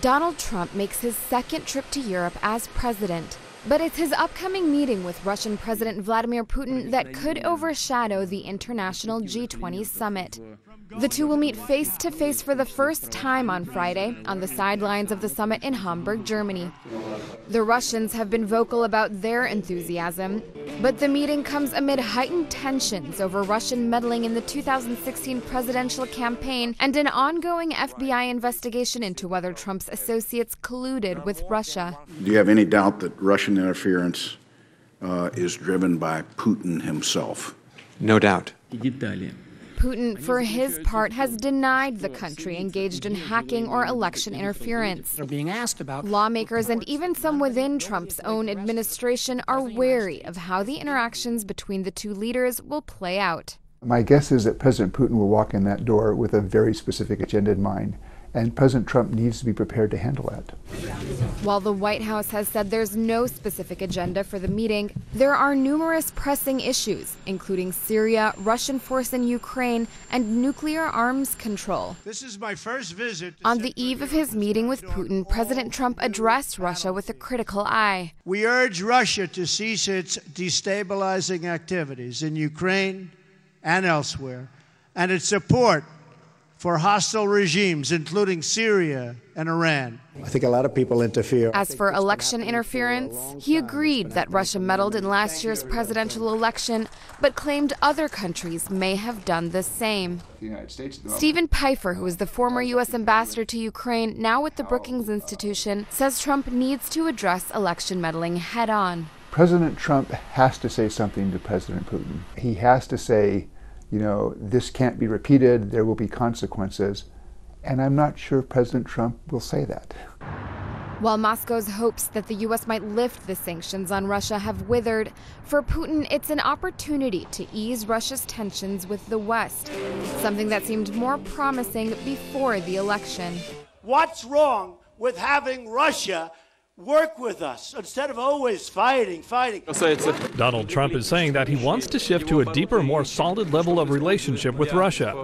Donald Trump makes his second trip to Europe as president. But it's his upcoming meeting with Russian President Vladimir Putin that could overshadow the international G20 summit. The two will meet face-to-face for the first time on Friday on the sidelines of the summit in Hamburg, Germany. The Russians have been vocal about their enthusiasm, but the meeting comes amid heightened tensions over Russian meddling in the 2016 presidential campaign and an ongoing FBI investigation into whether Trump's associates colluded with Russia. Do you have any doubt that Russian interference is driven by Putin himself? No doubt. Putin, for his part, has denied the country engaged in hacking or election interference. Lawmakers and even some within Trump's own administration are wary of how the interactions between the two leaders will play out. My guess is that President Putin will walk in that door with a very specific agenda in mind, and President Trump needs to be prepared to handle that. While the White House has said there's no specific agenda for the meeting, there are numerous pressing issues, including Syria, Russian force in Ukraine, and nuclear arms control. This is my first visit. On the eve of his meeting with Putin, President Trump addressed Russia with a critical eye. We urge Russia to cease its destabilizing activities in Ukraine and elsewhere, and its support for hostile regimes, including Syria and Iran. I think a lot of people interfere. As for election interference, he agreed that Russia meddled in last year's presidential election, but claimed other countries may have done the same. Stephen Pfeiffer, who is the former U.S. ambassador to Ukraine, now with the Brookings Institution, says Trump needs to address election meddling head-on. President Trump has to say something to President Putin. He has to say, you know, this can't be repeated, there will be consequences. And I'm not sure President Trump will say that. While Moscow's hopes that the U.S. might lift the sanctions on Russia have withered, for Putin it's an opportunity to ease Russia's tensions with the West, something that seemed more promising before the election. What's wrong with having Russia work with us instead of always fighting? Donald Trump is saying that he wants to shift to a deeper, more solid level of relationship with Russia.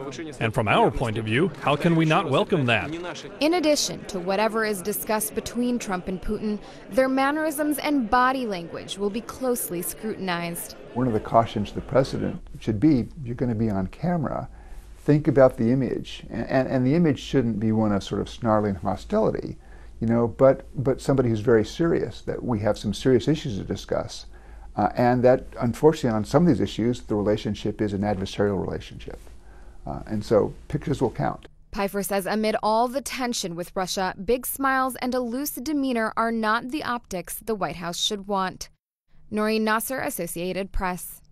And from our point of view, how can we not welcome that? In addition to whatever is discussed between Trump and Putin, their mannerisms and body language will be closely scrutinized. One of the cautions to the president should be, you're going to be on camera, think about the image. And the image shouldn't be one of sort of snarling hostility, you know, but somebody who's very serious, that we have some serious issues to discuss. And that, unfortunately, on some of these issues, the relationship is an adversarial relationship. And so pictures will count. Pfeiffer says amid all the tension with Russia, big smiles and a loose demeanor are not the optics the White House should want. Noreen Nasser, Associated Press.